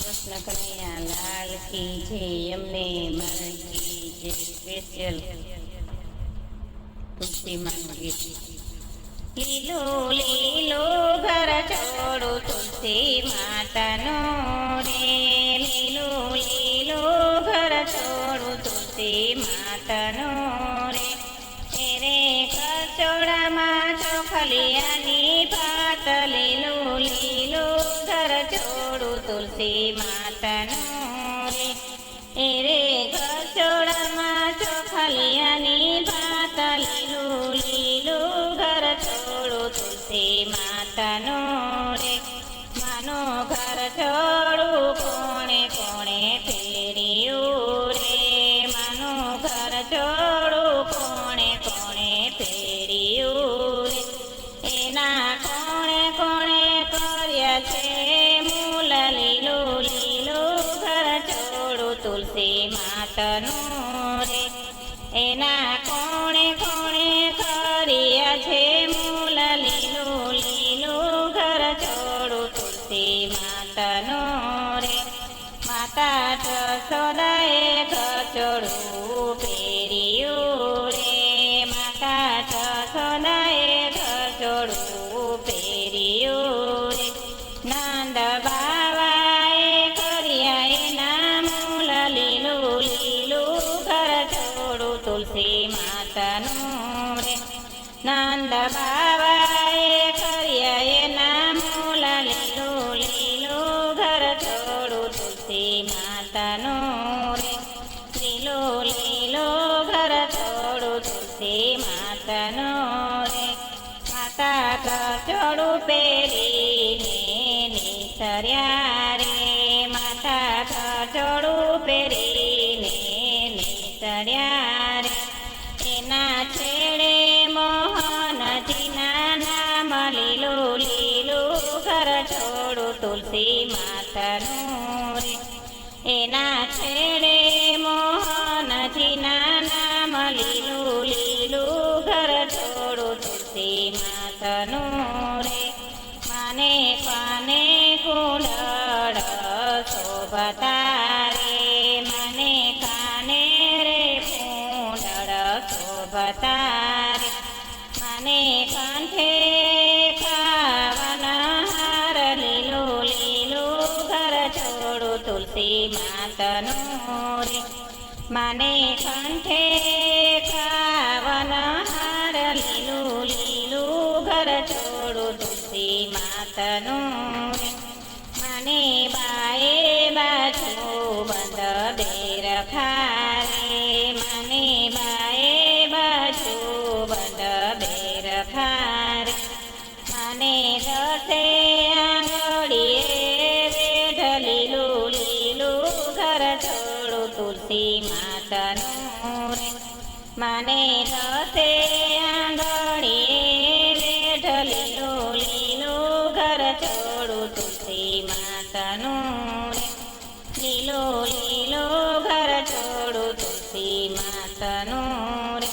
કૃષ્ણ કનૈયા લાલ કી જય. અમને મારણ કી જય. સ્પેશિયલ તુલસી માનું ગીત. લીલો લીલો ઘર છોડું તુલસી માતાનો રે, લીલો લીલો ઘર છોડું તુલસી માતાનો રે. રે કચોડામાં ચોખલિયાની ભાત, લીલો લીલો ઘર છોડું તુલસી માતાનો રે. રે કચોડામાં ચોખલિયાની ભાત, લીલો લીલો ઘર છોડું તુલસી માતાનો રે. માનો ઘર છોડું કોણે કોણે ફેર્યું રે, માનો ઘર છોડું કોણે કોણે ફેર્યું રે. એના કોણે કોણે કર્યા છે મૂલ, લીલો લીલો ઘર છોડું તુલસી માતાનો રે. એના કોણે કોણે કર્યા છે મૂલ, લીલો લીલો ઘર છોડું તુલસી માતાનો રે. માતા જશોદાએ ઘરચોડું પહેર્યું રે, માતા જશોદાએ ઘરચોડું પહેર્યું રે. નંદ બાવાએ કર્યા એના મૂલ, લીલો લીલો ઘર છોડું તુલસી માતાનું રે. નંદ બાવાએ કર્યા એના મૂલ, લીલો લીલો ઘર છોડું તુલસી માતાનું રે. લીલો લીલો ઘર છોડું તુલસી માતાનું રે. માતા ઘરચોડું પહેરીને નિસર્યા રે, માતા ઘરચોડું પહેરીને નિસર્યા રે. એના છેડે મોહનજીના નામ, લીલો લીલો ઘર છોડું તુલસી માતાનું રે. એના છેડે મોહનજીના નામ, લીલો લીલો ઘર છોડું તુલસી માતાનું રે. માને કાને કુંડળ શોભતા રે, મને કાને રે કુંડળ શોભતા રે. મને કંઠે ખાવાના હાર, લીલો લીલો ઘર છોડું તુલસી માતાનું રે. મને કંઠે ખાવાના હાર, લીલો લીલો ઘર છોડું તુલસી માતાનું રે. મને બાએ બાજુ બંધ બેર ખારે, મને બાએ બાજુ બંધ બેર ખારે. મને રસે આંગળીએ વેઢ, લીલો લીલો ઘર છોડું તુલસી માતાનું રે. મને રસે આંગળીએ વેઢ, લીલો લીલો ઘર છોડું તુલસી માતાનું રે. લીલો લીલો ઘર છોડું તુલસી માતાનું રે.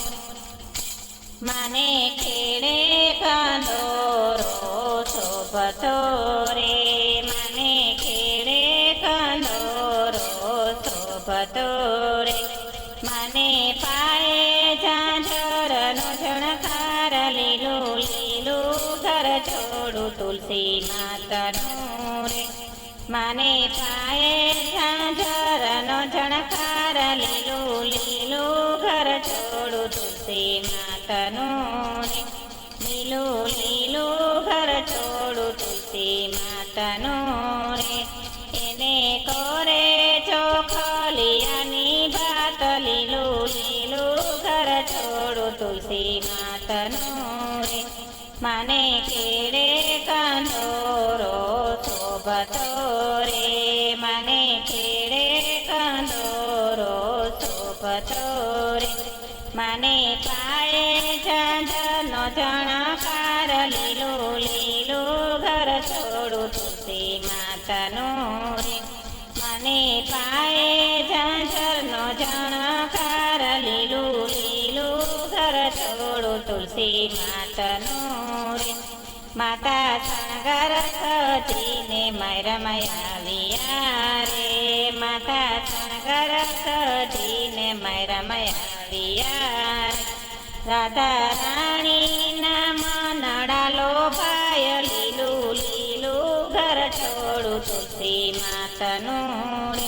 મને ખેડે કંદોરો શોભતો રે, મને ખેડે કંદોરો શોભતો રે. મને પાયે ઝાંઝરનો ઝણકાર, લીલો લીલો ઘર છોડું તુલસી માતાનું રે. મને પાયે ઝાંઝરનો ઝણકાર, લીલો લીલો ઘર છોડું તુલસી માતાનું રે. લીલો લીલો ઘર છોડું તુલસી માતાનું રે. એને કોરે ચોખલિયાની ભાત, લીલો લીલો ઘર છોડું તુલસી માતાનું રે. મને કેળે કંદોરો શોભતો રે, મને કેળે કંદોરો શોભતો રે. મને પાયે ઝાંઝરનો ઝણકાર, લીલો લીલો ઘર છોડું તુલસી માતાનું રે. મને પાયે ઝાંઝરનો ઝણકાર, લીલો લીલો ઘર છોડું તુલસી માતાનું રે. માતા સાગર સજીને મરમયાવ્યા રે માતા સાગર સજીને મરમયાવ્યા રાધા રાણીના મનડા લોભાય લીલું લીલું ઘર છોડું તુલસી માતનું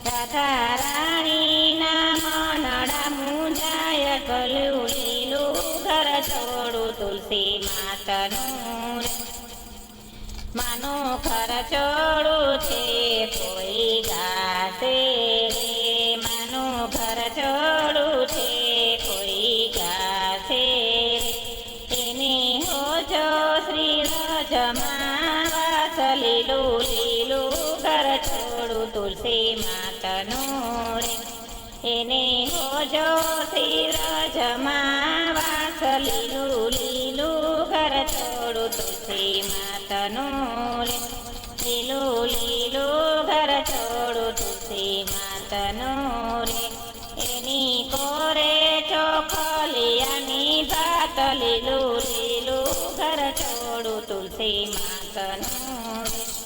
રાધા રાણીના મનડા મુંજાય ગલું લીલું ઘર છોડું તુલસી માતનું માનું ઘર છોડું છે કોઈ ગાશે રે માનું ઘર છોડું છે કોઈ ગાશે એને હોજો શ્રી રજમાં વાસ લીલું લીલું ઘર છોડું તુલસી માતનું રે એને હોજો શ્રી રજમાં વાસ લીલું લીલું ઘર છોડું તુલસી માતનું રે લીલું લીલું ઘર છોડું તુલસી માતનું રે એની કોરે ચોખલિયાની ભાત લીલું લીલું ઘર છોડું તુલસી માતનું રે